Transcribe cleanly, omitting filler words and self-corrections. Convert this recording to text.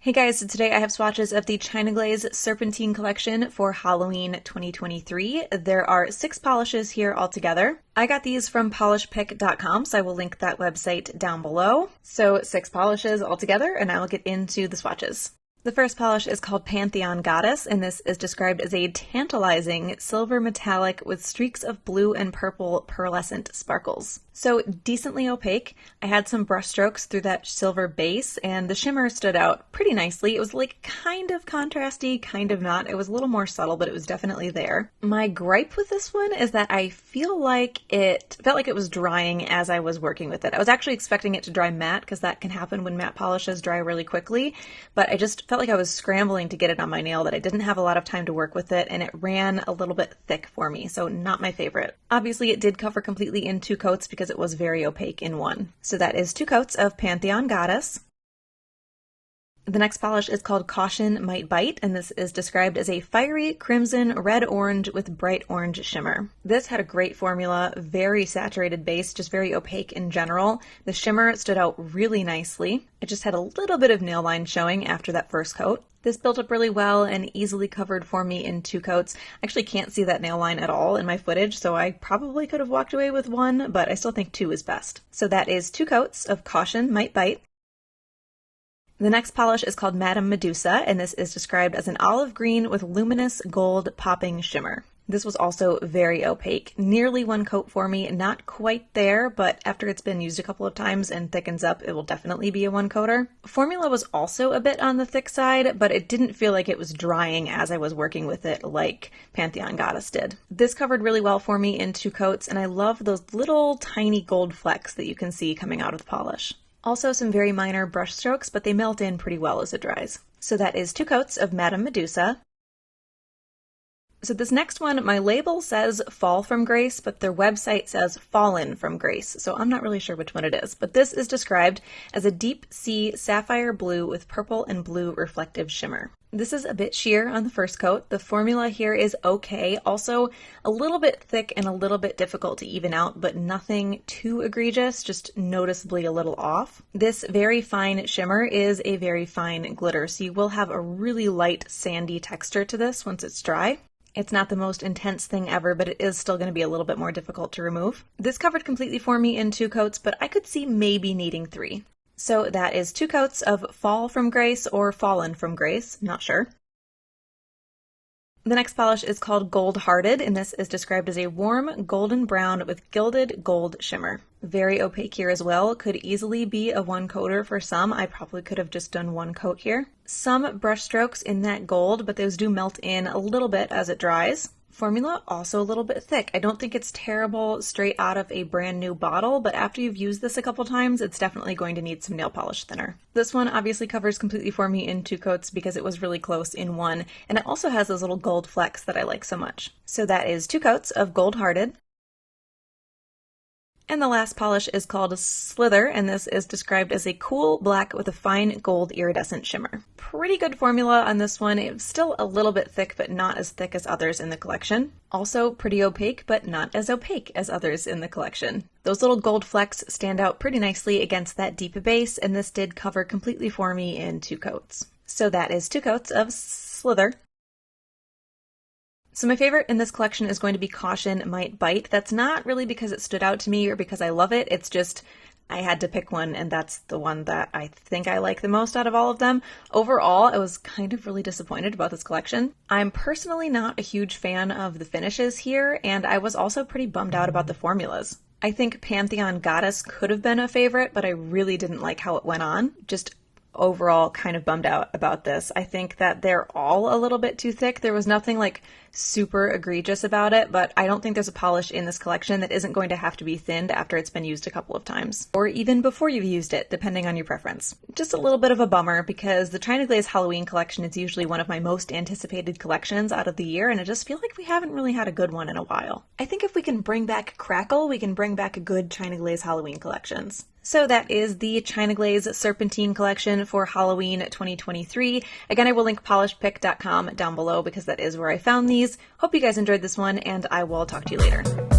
Hey guys, so today I have swatches of the China Glaze Serpentine collection for Halloween 2023. There are 6 polishes here altogether. I got these from polishpick.com, so I will link that website down below. So 6 polishes altogether, and I will get into the swatches. The first polish is called Pantheon Goddess, and this is described as a tantalizing silver metallic with streaks of blue and purple pearlescent sparkles. So decently opaque. I had some brush strokes through that silver base, and the shimmer stood out pretty nicely. It was like kind of contrasty, kind of not. It was a little more subtle, but it was definitely there. My gripe with this one is that I feel like it felt like it was drying as I was working with it. I was actually expecting it to dry matte, because that can happen when matte polishes dry really quickly, but I just felt like I was scrambling to get it on my nail, that I didn't have a lot of time to work with it, and it ran a little bit thick for me, so not my favorite. Obviously, it did cover completely in 2 coats because it was very opaque in one. So that is 2 coats of Pantheon Goddess. The next polish is called Caution Might Bite, and this is described as a fiery crimson red-orange with bright orange shimmer. This had a great formula, very saturated base, just very opaque in general. The shimmer stood out really nicely. It just had a little bit of nail line showing after that first coat. This built up really well and easily covered for me in 2 coats. I actually can't see that nail line at all in my footage, so I probably could have walked away with 1, but I still think 2 is best. So that is 2 coats of Caution Might Bite. The next polish is called Madame Medusa, and this is described as an olive green with luminous gold popping shimmer. This was also very opaque, nearly 1 coat for me, not quite there, but after it's been used a couple of times and thickens up, it will definitely be a 1-coater. Formula was also a bit on the thick side, but it didn't feel like it was drying as I was working with it like Pantheon Goddess did. This covered really well for me in 2 coats, and I love those little tiny gold flecks that you can see coming out of the polish. Also some very minor brush strokes, but they melt in pretty well as it dries. So that is 2 coats of Madame Medusa. So this next one, my label says Fall from Grace, but their website says Fallen from Grace, so I'm not really sure which one it is. But this is described as a deep sea sapphire blue with purple and blue reflective shimmer. This is a bit sheer on the first coat. The formula here is okay, also a little bit thick and a little bit difficult to even out, but nothing too egregious, just noticeably a little off. This very fine shimmer is a very fine glitter, so you will have a really light sandy texture to this once it's dry. It's not the most intense thing ever, but it is still going to be a little bit more difficult to remove. This covered completely for me in 2 coats, but I could see maybe needing 3. So that is 2 coats of Fall from Grace or Fallen from Grace, not sure. The next polish is called Gold Hearted, and this is described as a warm golden brown with gilded gold shimmer. Very opaque here as well, could easily be a 1-coater for some. I probably could have just done 1 coat here. Some brush strokes in that gold, but those do melt in a little bit as it dries. Formula also a little bit thick. I don't think it's terrible straight out of a brand new bottle, but after you've used this a couple times, it's definitely going to need some nail polish thinner. This one obviously covers completely for me in 2 coats because it was really close in 1, and it also has those little gold flecks that I like so much. So that is 2 coats of Gold Hearted. And the last polish is called Slither, and this is described as a cool black with a fine gold iridescent shimmer. Pretty good formula on this one. It's still a little bit thick, but not as thick as others in the collection. Also pretty opaque, but not as opaque as others in the collection. Those little gold flecks stand out pretty nicely against that deep base, and this did cover completely for me in 2 coats. So that is 2 coats of Slither. So my favorite in this collection is going to be Caution Might Bite. That's not really because it stood out to me or because I love it. It's just I had to pick one, and that's the one that I think I like the most out of all of them. Overall, I was kind of really disappointed about this collection. I'm personally not a huge fan of the finishes here, and I was also pretty bummed out about the formulas. I think Pantheon Goddess could have been a favorite, but I really didn't like how it went on. Just overall kind of bummed out about this. I think that they're all a little bit too thick. There was nothing like super egregious about it, but I don't think there's a polish in this collection that isn't going to have to be thinned after it's been used a couple of times, or even before you've used it, depending on your preference. Just a little bit of a bummer because the China Glaze Halloween collection is usually one of my most anticipated collections out of the year, and I just feel like we haven't really had a good one in a while. I think if we can bring back Crackle, we can bring back a good China Glaze Halloween collections. So that is the China Glaze Serpentine collection for Halloween 2023. Again, I will link polishpick.com down below because that is where I found these. Hope you guys enjoyed this one, and I will talk to you later.